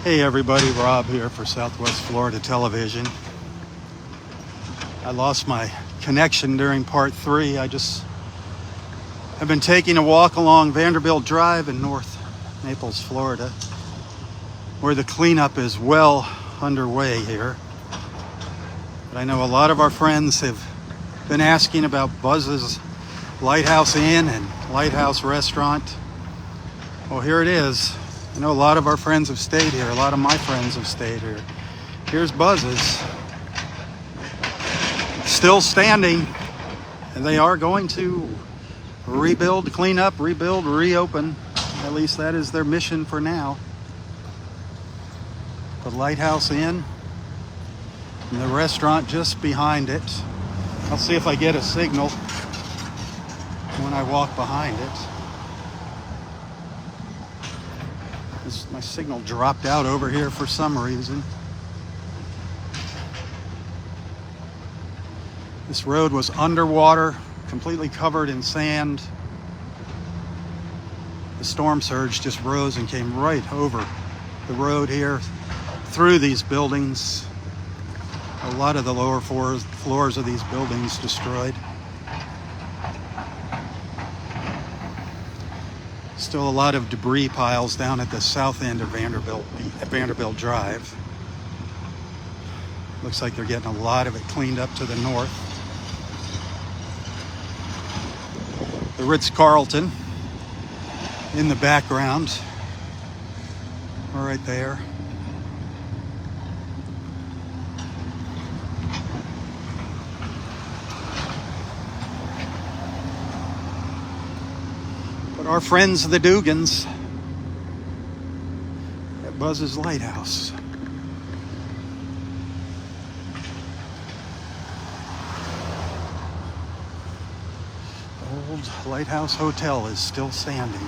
Hey everybody, Robb here for Southwest Florida Television. I lost my connection during part 3. I just have been taking a walk along Vanderbilt Drive in North Naples, Florida, where the cleanup is well underway here. But I know a lot of our friends have been asking about Buzz's Lighthouse Inn and Lighthouse Restaurant. Well, here it is. I know a lot of our friends have stayed here. A lot of my friends have stayed here. Here's Buzz's. Still standing. And they are going to rebuild, clean up, rebuild, reopen. At least that is their mission for now. The Lighthouse Inn and the restaurant just behind it. I'll see if I get a signal when I walk behind it. My signal dropped out over here for some reason. This road was underwater, completely covered in sand. The storm surge just rose and came right over the road here, through these buildings. A lot of the lower floors of these buildings destroyed. Still a lot of debris piles down at the south end of Vanderbilt Drive. Looks like they're getting a lot of it cleaned up to the north. The Ritz-Carlton in the background, right there. Our friends the Dugans at Buzz's Lighthouse. The old Lighthouse Hotel is still standing.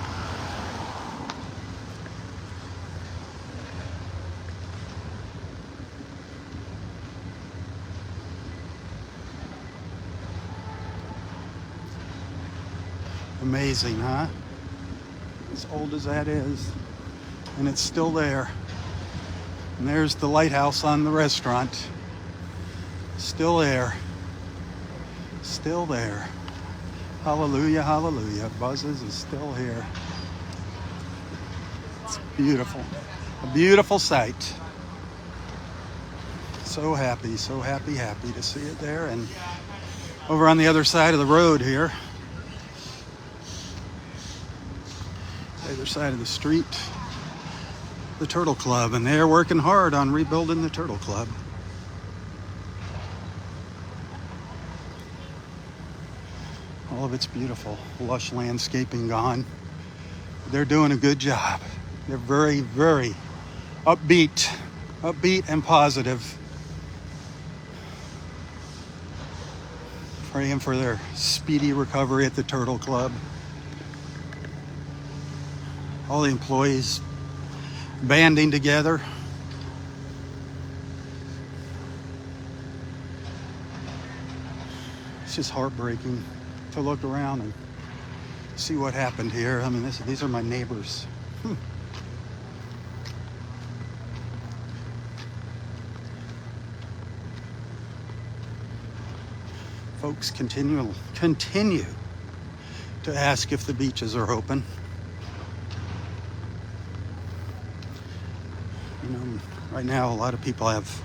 Amazing, huh? As old as that is, and it's still there. And there's the lighthouse on the restaurant. Still there. Still there. Hallelujah, hallelujah. Buzz's is still here. It's beautiful. A beautiful sight. So happy to see it there. And over on the other side of the road here, other side of the street, the Turtle Club, and they're working hard on rebuilding the Turtle Club. All of it's beautiful, lush landscaping gone. They're doing a good job. They're very, very upbeat and positive. Praying for their speedy recovery at the Turtle Club. All the employees banding together. It's just heartbreaking to look around and see what happened here. I mean, these are my neighbors. Folks continue to ask if the beaches are open. Right now, a lot of people have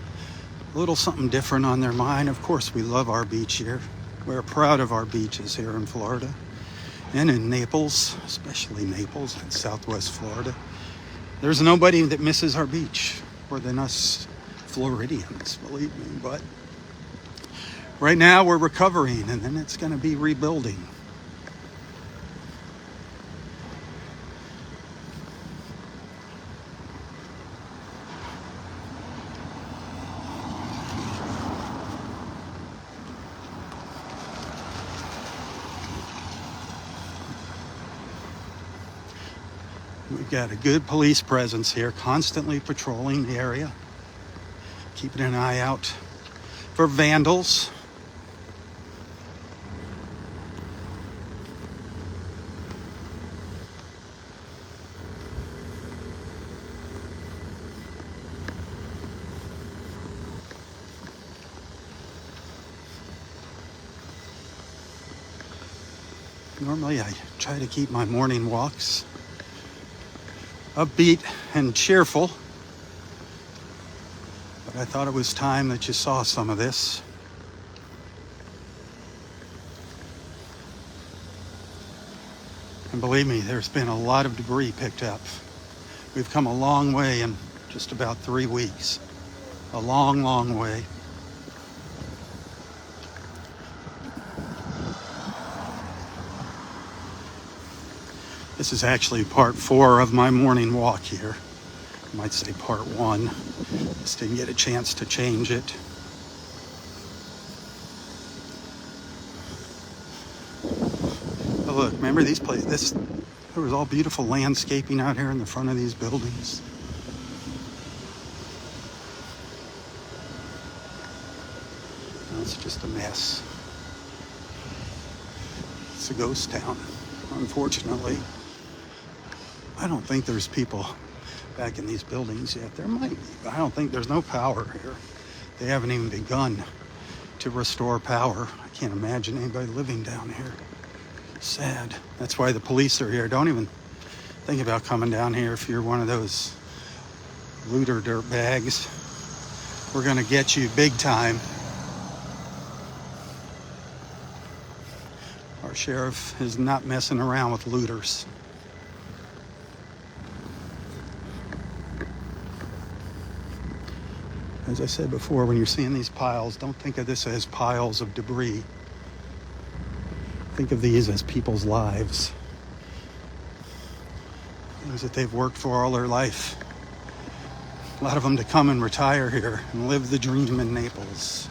a little something different on their mind. Of course, we love our beach here. We're proud of our beaches here in Florida and in Naples, especially Naples and Southwest Florida. There's nobody that misses our beach more than us Floridians, believe me. But right now, we're recovering, and then it's going to be rebuilding. We've got a good police presence here, constantly patrolling the area, keeping an eye out for vandals. Normally I try to keep my morning walks upbeat and cheerful, but I thought it was time that you saw some of this. And believe me, there's been a lot of debris picked up. We've come a long way in just about 3 weeks. A long, long way. This is actually part 4 of my morning walk here. I might say part 1. Just didn't get a chance to change it. But look, remember these places? There was all beautiful landscaping out here in the front of these buildings. Now it's just a mess. It's a ghost town, unfortunately. I don't think there's people back in these buildings yet. There might be, but I don't think there's no power here. They haven't even begun to restore power. I can't imagine anybody living down here. Sad. That's why the police are here. Don't even think about coming down here if you're one of those looter dirtbags. We're gonna get you big time. Our sheriff is not messing around with looters. As I said before, when you're seeing these piles, don't think of this as piles of debris. Think of these as people's lives. Things that they've worked for all their life. A lot of them to come and retire here and live the dream in Naples.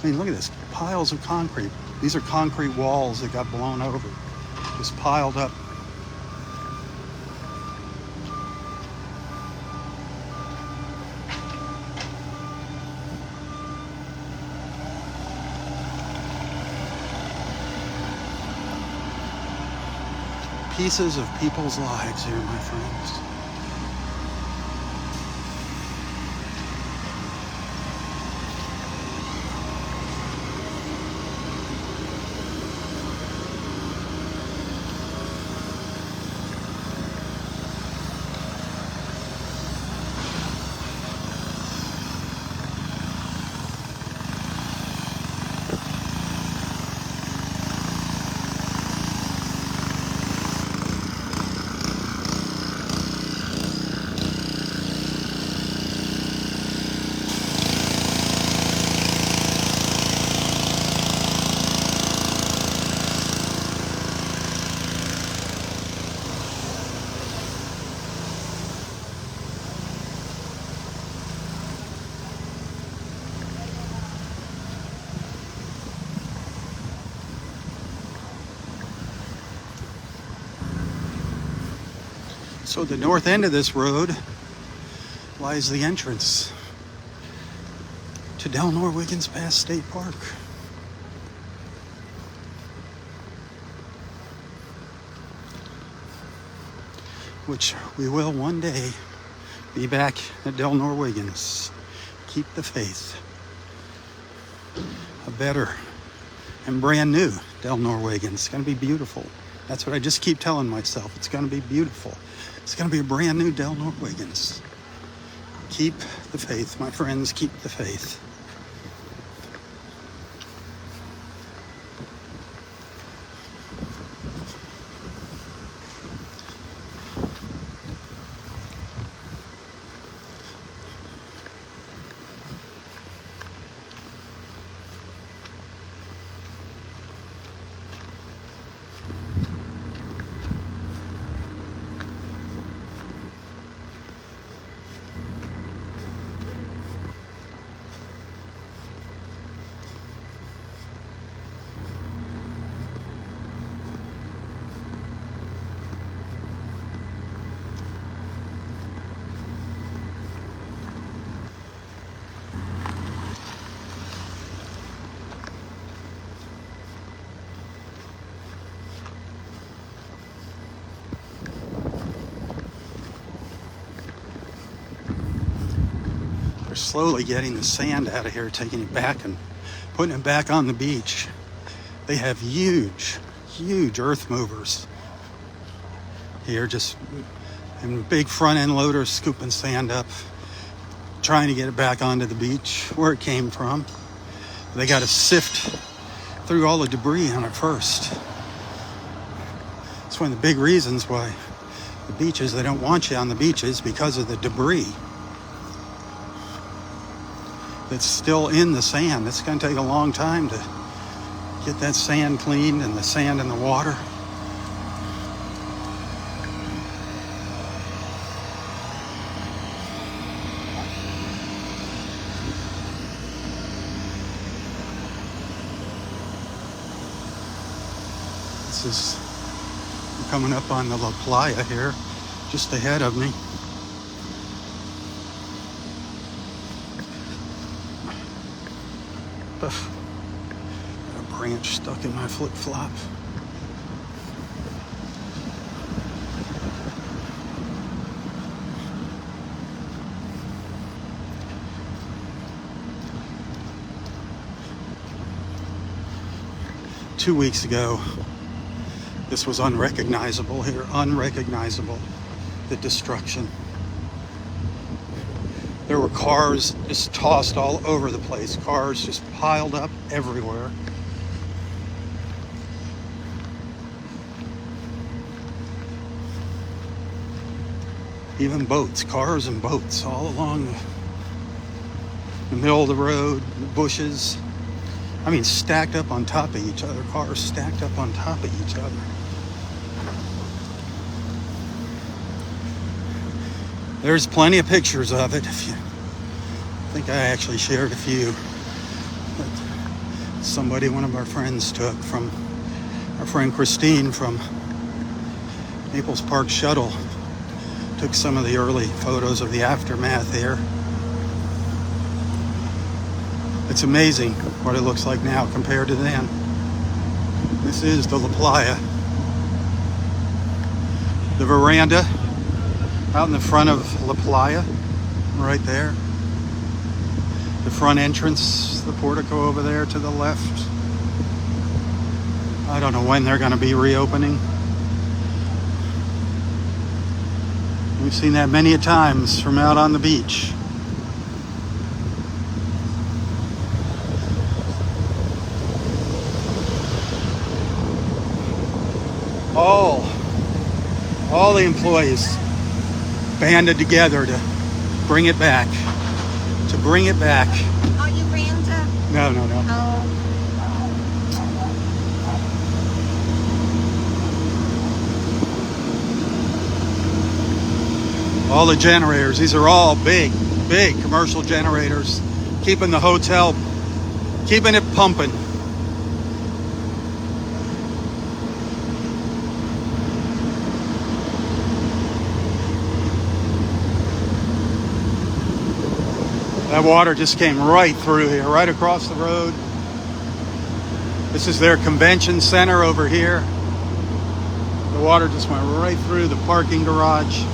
I mean, look at this. Piles of concrete. These are concrete walls that got blown over. Just piled up. Pieces of people's lives here, my friends. So the north end of this road lies the entrance to Delnor Wiggins Pass State Park. Which we will one day be back at Delnor Wiggins. Keep the faith. A better and brand new Delnor Wiggins. It's going to be beautiful. That's what I just keep telling myself. It's going to be beautiful. It's going to be a brand new Delnor Wiggins. Keep the faith, my friends. Keep the faith. Slowly getting the sand out of here, taking it back and putting it back on the beach. They have huge, huge earth movers here, just and big front end loaders scooping sand up, trying to get it back onto the beach where it came from. They got to sift through all the debris on it first. It's one of the big reasons why the beaches, they don't want you on the beaches, because of the debris that's still in the sand. It's going to take a long time to get that sand cleaned and the sand in the water. This is coming up on the La Playa here, just ahead of me. Got a branch stuck in my flip-flop. Two weeks ago, this was unrecognizable here, unrecognizable, the destruction. There were cars just tossed all over the place, cars just piled up everywhere. Even boats, cars and boats all along the middle of the road, the bushes. I mean, stacked up on top of each other, cars stacked up on top of each other. There's plenty of pictures of it. If you, I think I actually shared a few that somebody, one of our friends took from our friend Christine from Naples Park Shuttle. Took some of the early photos of the aftermath here. It's amazing what it looks like now compared to then. This is the La Playa. The veranda out in the front of La Playa, right there. The front entrance, the portico over there to the left. I don't know when they're going to be reopening. We've seen that many a times from out on the beach. All the employees banded together to bring it back. To bring it back. Oh, you ran to? No. Oh. All the generators, these are all big commercial generators, keeping the hotel, keeping it pumping. That water just came right through here, right across the road. This is their convention center over here. The water just went right through the parking garage.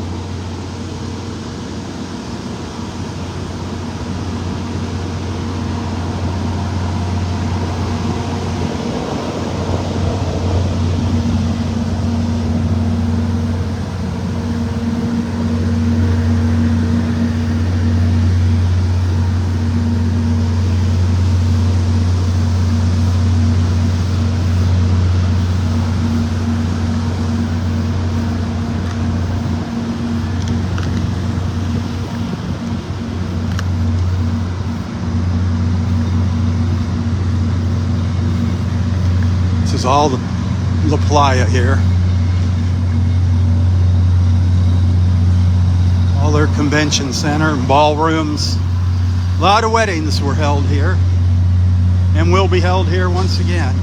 This is all the La Playa here. All their convention center and ballrooms. A lot of weddings were held here and will be held here once again.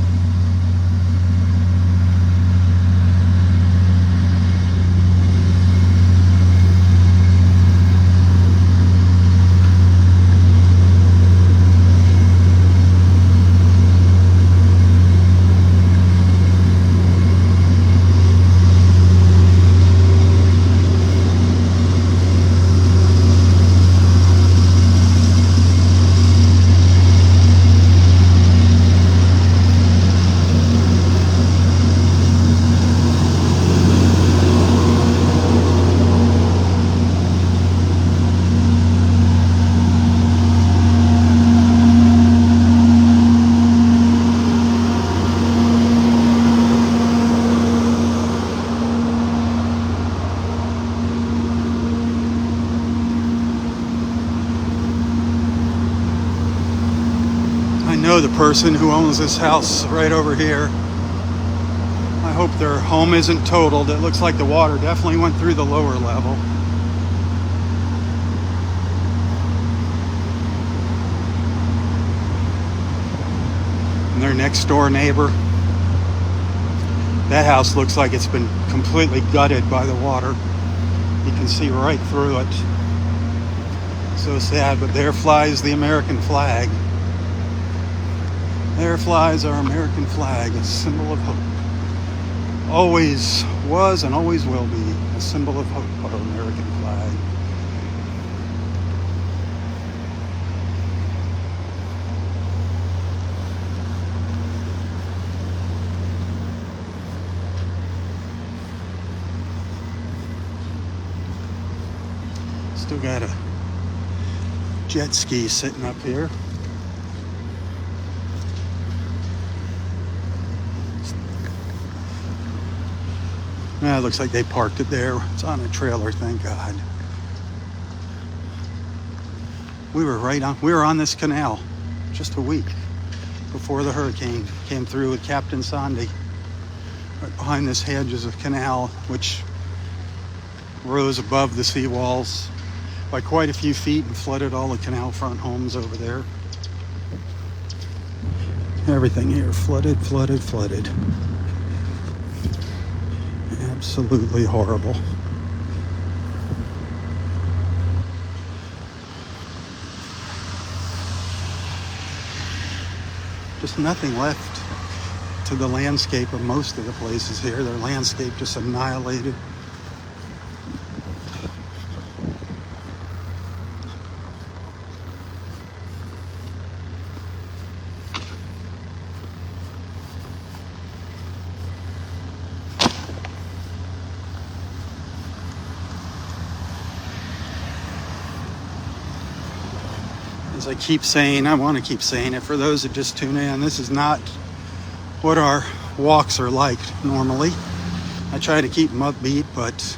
person who owns this house right over here. I hope their home isn't totaled. It looks like the water definitely went through the lower level. And their next door neighbor, that house looks like it's been completely gutted by the water. You can see right through it. So sad, but there flies the American flag. There flies our American flag, a symbol of hope. Always was and always will be a symbol of hope, our American flag. Still got a jet ski sitting up here. It looks like they parked it there. It's on a trailer, thank God. We were on this canal just a week before the hurricane came through with Captain Sandy. Right behind this hedge is a canal which rose above the seawalls by quite a few feet and flooded all the canal front homes over there. Everything here flooded. Absolutely horrible. Just nothing left to the landscape of most of the places here. Their landscape just annihilated. As I keep saying, I want to keep saying it for those that just tune in, this is not what our walks are like normally. I try to keep them upbeat, but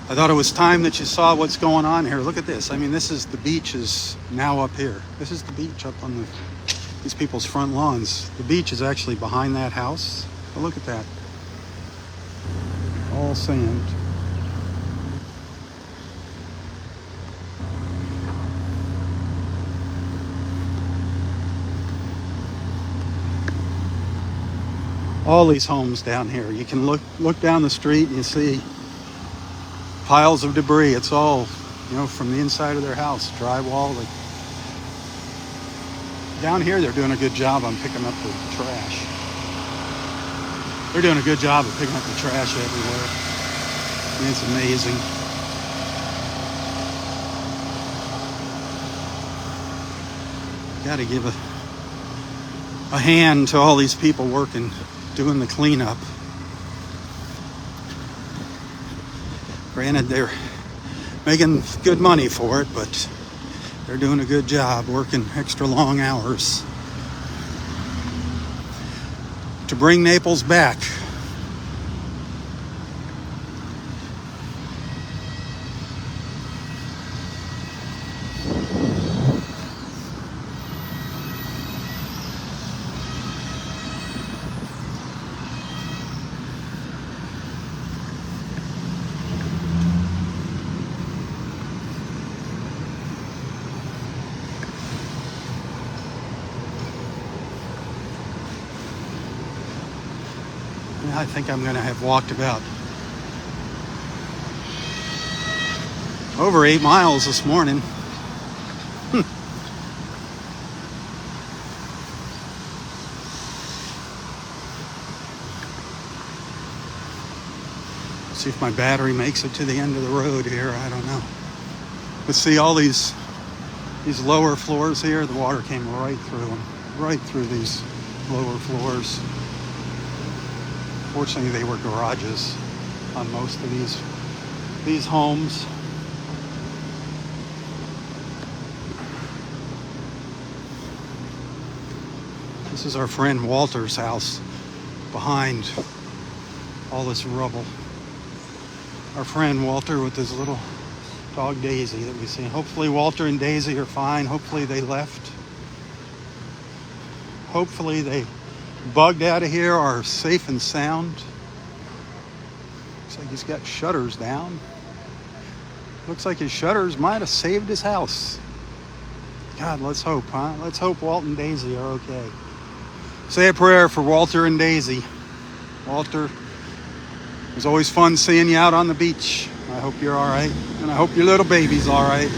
I thought it was time that you saw what's going on here. Look at this. I mean, this is the beach is now up here. This is the beach up on these people's front lawns. The beach is actually behind that house. But look at that. All sand. All these homes down here. You can look down the street and you see piles of debris. It's all, from the inside of their house, drywall. Down here, they're doing a good job on picking up the trash. They're doing a good job of picking up the trash everywhere. I mean, it's amazing. Got to give a hand to all these people working, doing the cleanup. Granted, they're making good money for it, but they're doing a good job working extra long hours to bring Naples back. I think I'm going to have walked about over 8 miles this morning. See if my battery makes it to the end of the road here. I don't know. But see all these lower floors here, the water came right through them, right through these lower floors. Fortunately, they were garages on most of these homes. This is our friend Walter's house behind all this rubble. Our friend Walter with his little dog Daisy that we see. Hopefully Walter and Daisy are fine. Hopefully they left hopefully they bugged out of here are safe and sound. Looks like he's got shutters down. Looks like his shutters might have saved his house. God, let's hope, huh? Let's hope Walt and Daisy are okay. Say a prayer for Walter and Daisy. Walter, it was always fun seeing you out on the beach. I hope you're all right, and I hope your little baby's all right.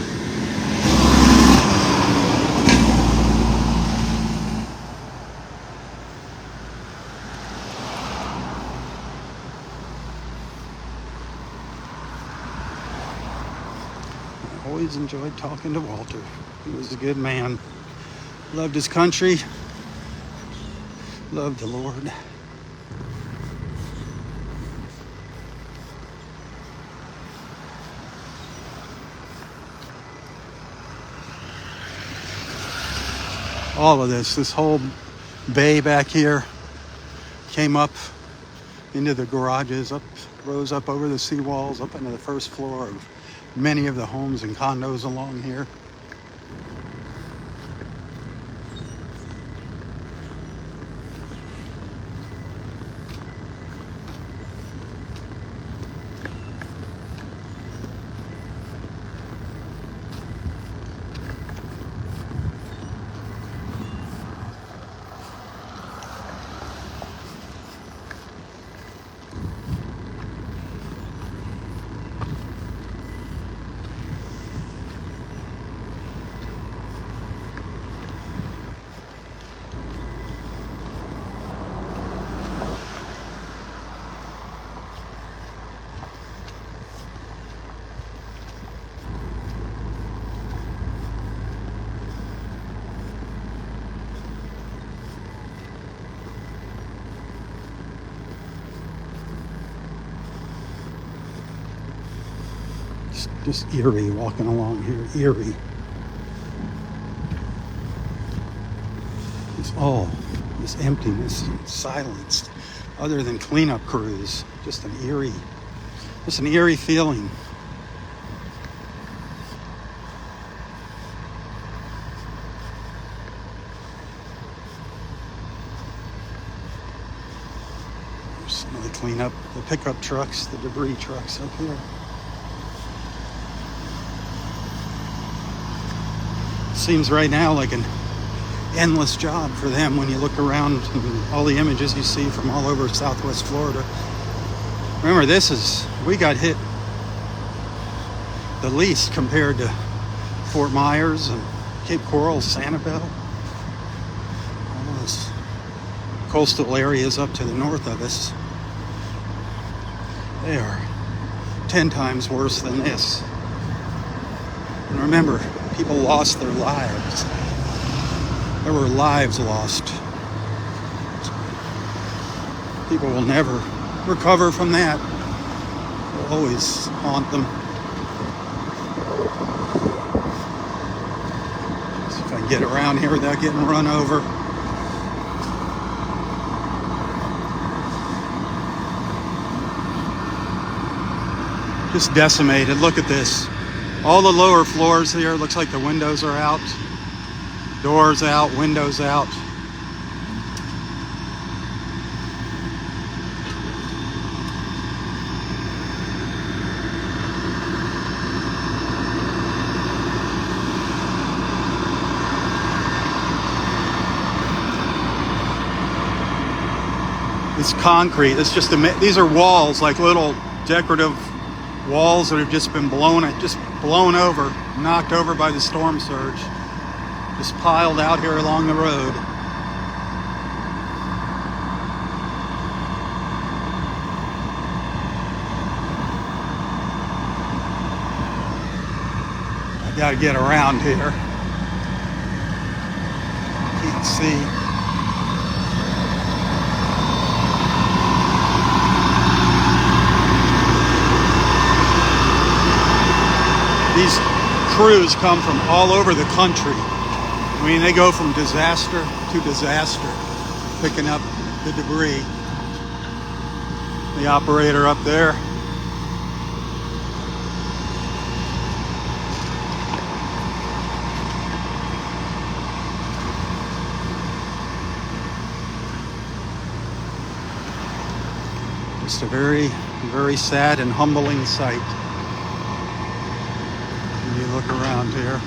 I always enjoyed talking to Walter. He was a good man. Loved his country. Loved the Lord. All of this whole bay back here came up into the garages, rose up over the seawalls, up into the first floor of many of the homes and condos along here. Just eerie walking along here, eerie. It's all this emptiness and silence, other than cleanup crews. Just an eerie feeling. There's some of the cleanup, the pickup trucks, the debris trucks up here. Seems right now like an endless job for them when you look around and all the images you see from all over Southwest Florida. Remember, we got hit the least compared to Fort Myers and Cape Coral, Sanibel. All those coastal areas up to the north of us. They are 10 times worse than this. And remember, people lost their lives. There were lives lost. People will never recover from that. It will always haunt them. See if I can get around here without getting run over. Just decimated. Look at this. All the lower floors here, looks like the windows are out. Doors out, windows out. It's concrete. It's just these are walls, like little decorative walls that have just been blown over, knocked over by the storm surge, just piled out here along the road. I gotta get around here. Can't see. These crews come from all over the country. I mean, they go from disaster to disaster, picking up the debris. The operator up there. Just a very, very sad and humbling sight. When you look around here.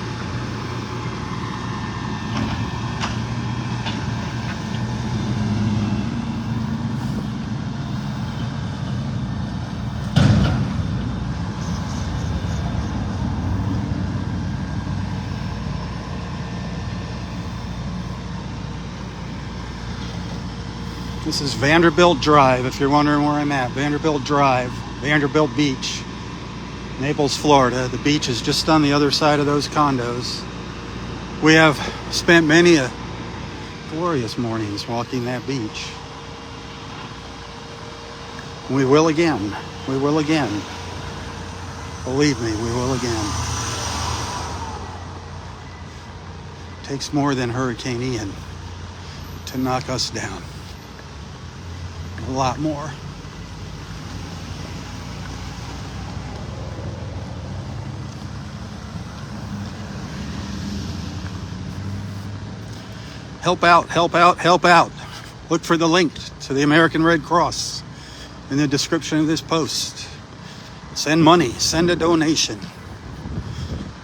This is Vanderbilt Drive, if you're wondering where I'm at. Vanderbilt Drive, Vanderbilt Beach, Naples, Florida. The beach is just on the other side of those condos. We have spent many a glorious mornings walking that beach. We will again. We will again. Believe me, we will again. It takes more than Hurricane Ian to knock us down. A lot more. Help out, help out, help out. Look for the link to the American Red Cross in the description of this post. Send money, send a donation.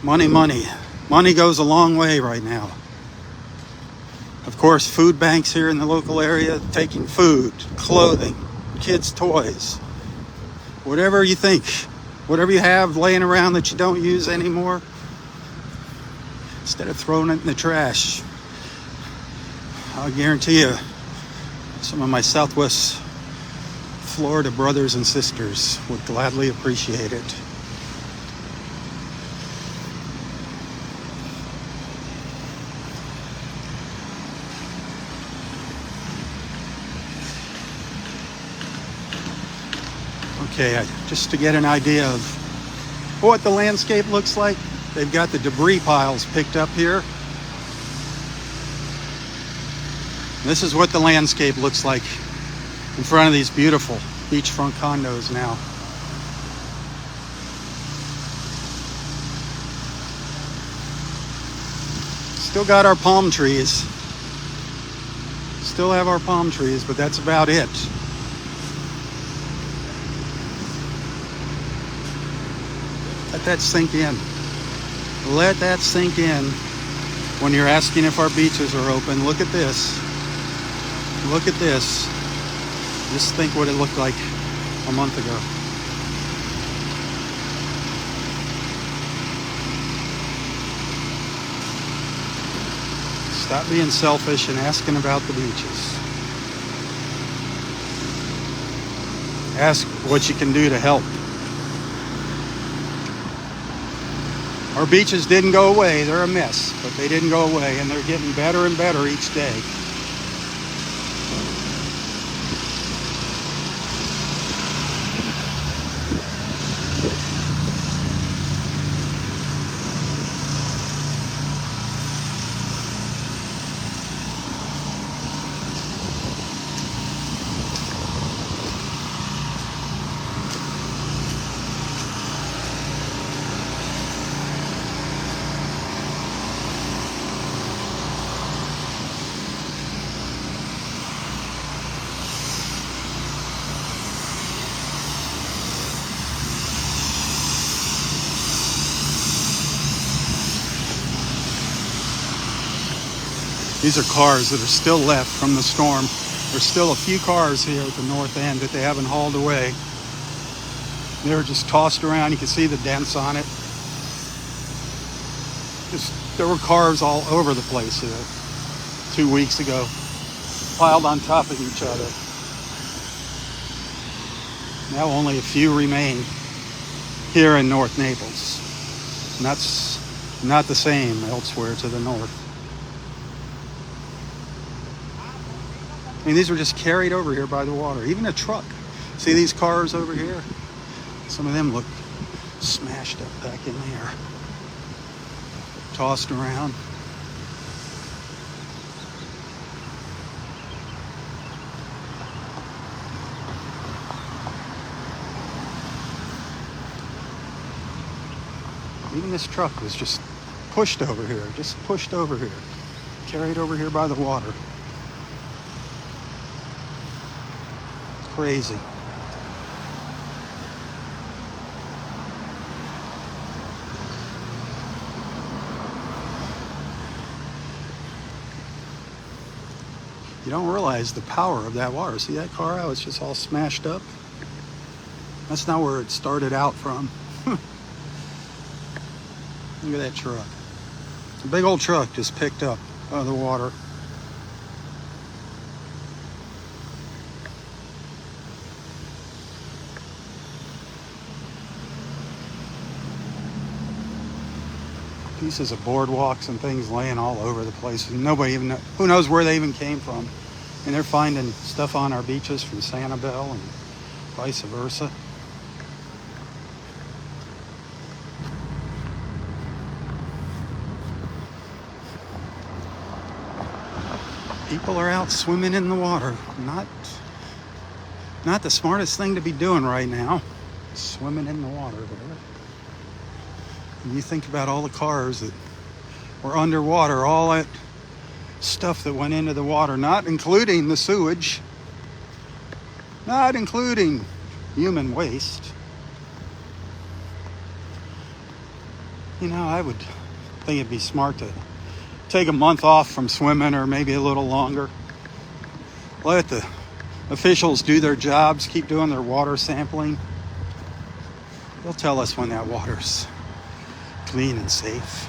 Money, money. Money goes a long way right now. Of course, food banks here in the local area taking food, clothing, kids' toys, whatever you think, whatever you have laying around that you don't use anymore, instead of throwing it in the trash. I'll guarantee you, some of my Southwest Florida brothers and sisters would gladly appreciate it. Okay, just to get an idea of what the landscape looks like, they've got the debris piles picked up here. This is what the landscape looks like in front of these beautiful beachfront condos now. Still got our palm trees. Still have our palm trees, but that's about it. Let that sink in. Let that sink in when you're asking if our beaches are open. Look at this. Look at this. Just think what it looked like a month ago. Stop being selfish and asking about the beaches. Ask what you can do to help. Our beaches didn't go away. They're a mess, but they didn't go away, and they're getting better and better each day. These are cars that are still left from the storm. There's still a few cars here at the north end that they haven't hauled away. They were just tossed around. You can see the dents on it. There were cars all over the place here 2 weeks ago, piled on top of each other. Now only a few remain here in North Naples. And that's not the same elsewhere to the north. I mean, these were just carried over here by the water. Even a truck. See these cars over here? Some of them look smashed up back in there. Tossed around. Even this truck was just pushed over here. Just pushed over here. Carried over here by the water. Crazy. You don't realize the power of that water. See that car out? It's just all smashed up. That's not where it started out from. Look at that truck. A big old truck just picked up out of the water. Pieces of boardwalks and things laying all over the place. And nobody even who knows where they even came from. And they're finding stuff on our beaches from Sanibel and vice versa. People are out swimming in the water. Not the smartest thing to be doing right now. Swimming in the water. And you think about all the cars that were underwater, all that stuff that went into the water, not including the sewage, not including human waste. You know, I would think it'd be smart to take a month off from swimming, or maybe a little longer. Let the officials do their jobs, keep doing their water sampling. They'll tell us when that water's clean and safe.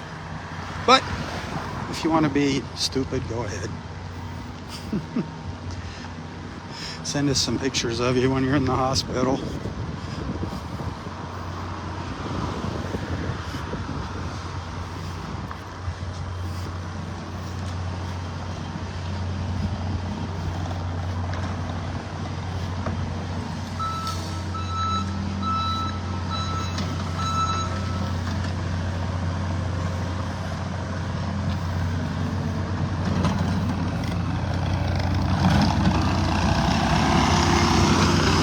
But if you want to be stupid, go ahead. Send us some pictures of you when you're in the hospital.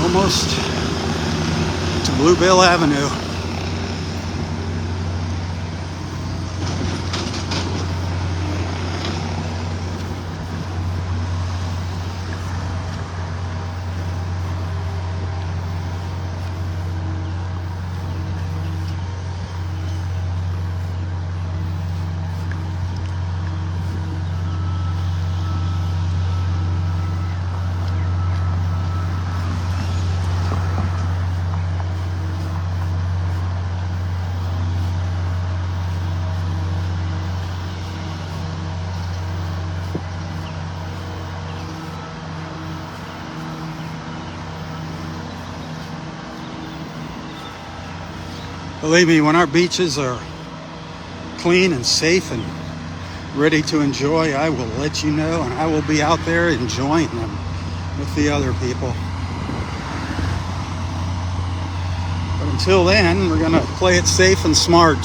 Almost to Bluebell Avenue. Believe me, when our beaches are clean and safe and ready to enjoy, I will let you know, and I will be out there enjoying them with the other people. But until then, we're going to play it safe and smart.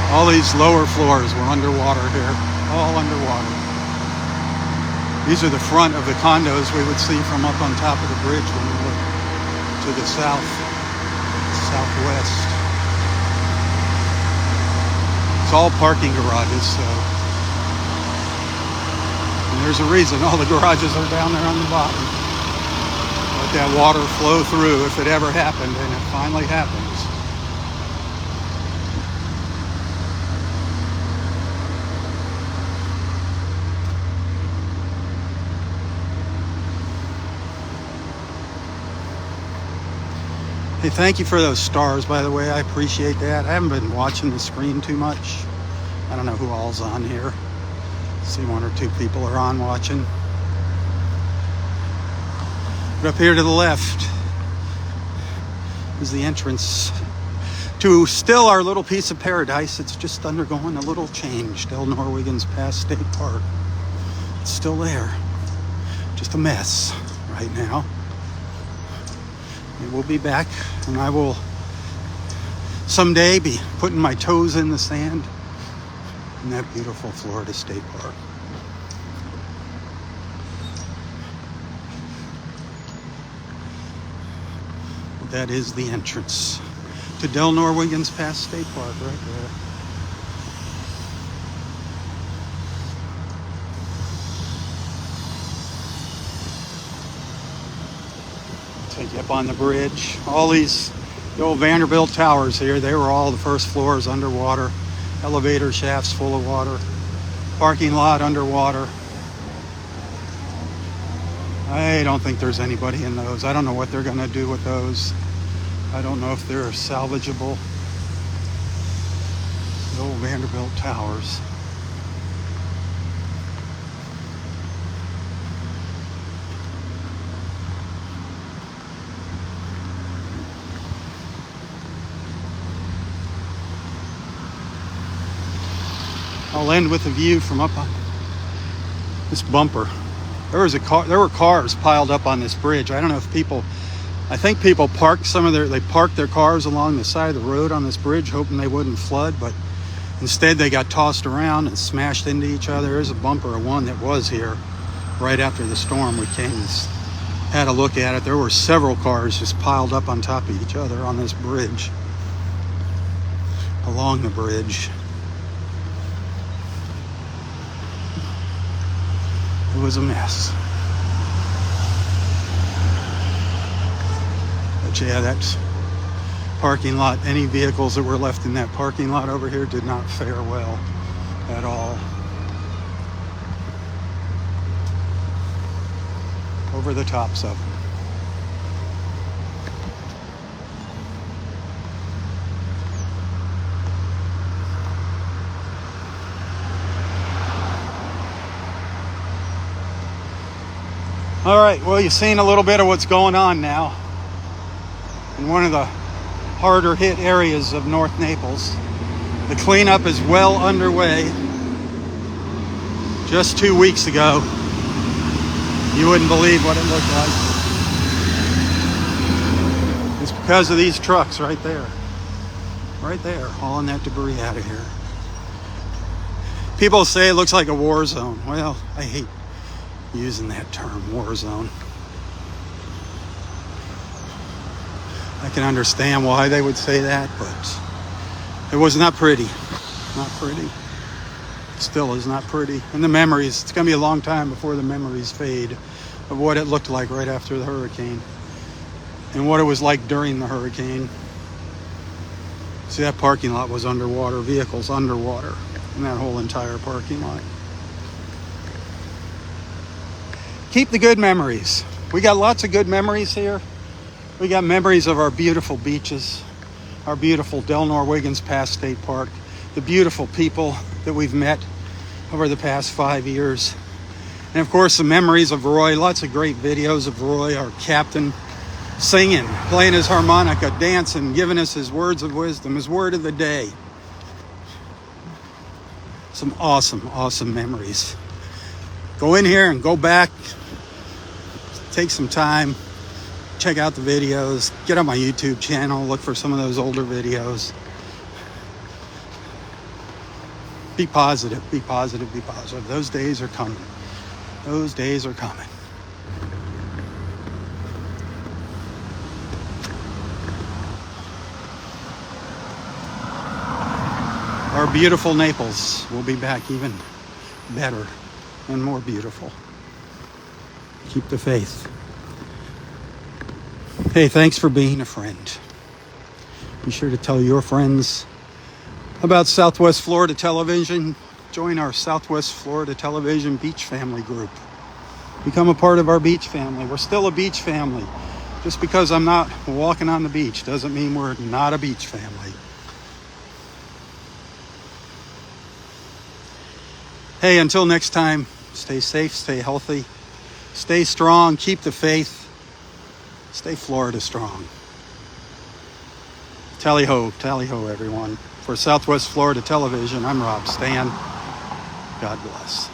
All these lower floors were underwater here, all underwater. These are the front of the condos we would see from up on top of the bridge when we look to the southwest. It's all parking garages, so. And there's a reason all the garages are down there on the bottom. Let that water flow through if it ever happened, and it finally happens. Hey, thank you for those stars, by the way. I appreciate that. I haven't been watching the screen too much. I don't know who all's on here. See, one or two people are on watching. But up here to the left is the entrance to still our little piece of paradise. It's just undergoing a little change. Delnor Wiggins Pass State Park. It's still there. Just a mess right now. We'll be back, and I will someday be putting my toes in the sand in that beautiful Florida State Park. That is the entrance to Delnor Wiggins Pass State Park right there. Take you up on the bridge. All these, the old Vanderbilt Towers here, they were all the first floors underwater. Elevator shafts full of water. Parking lot underwater. I don't think there's anybody in those. I don't know what they're going to do with those. I don't know if they're salvageable. The old Vanderbilt Towers. I'll end with a view from up on this bumper. There were cars piled up on this bridge. I don't know if I think people parked they parked their cars along the side of the road on this bridge, hoping they wouldn't flood, but instead they got tossed around and smashed into each other. There's a bumper of one that was here right after the storm. We came and had a look at it. There were several cars just piled up on top of each other on this bridge, along the bridge. It was a mess. But yeah, that parking lot, any vehicles that were left in that parking lot over here did not fare well at all. Over the tops of them. All right, well, you've seen a little bit of what's going on now in one of the harder hit areas of North Naples. The cleanup is well underway. Just 2 weeks ago, you wouldn't believe what it looked like. It's because of these trucks right there, hauling that debris out of here. People say it looks like a war zone. Well, I hate using that term, war zone. I can understand why they would say that, but it was not pretty. Not pretty. Still is not pretty. And the memories, it's going to be a long time before the memories fade of what it looked like right after the hurricane and what it was like during the hurricane. See, that parking lot was underwater, vehicles underwater in that whole entire parking lot. Keep the good memories. We got lots of good memories here. We got memories of our beautiful beaches, our beautiful Delnor Wiggins Pass State Park, the beautiful people that we've met over the past 5 years. And of course, the memories of Roy, lots of great videos of Roy, our captain, singing, playing his harmonica, dancing, giving us his words of wisdom, his word of the day. Some awesome, awesome memories. Go in here and go back, take some time, check out the videos, get on my YouTube channel, look for some of those older videos. Be positive, be positive, be positive. Those days are coming. Those days are coming. Our beautiful Naples will be back even better and more beautiful. Keep the faith. Hey, thanks for being a friend. Be sure to tell your friends about Southwest Florida Television. Join our Southwest Florida Television Beach Family group. Become a part of our beach family. We're still a beach family. Just because I'm not walking on the beach doesn't mean we're not a beach family. Hey, until next time, stay safe, stay healthy, stay strong, keep the faith, stay Florida strong. Tally-ho, everyone. For Southwest Florida Television, I'm Robb Stan. God bless.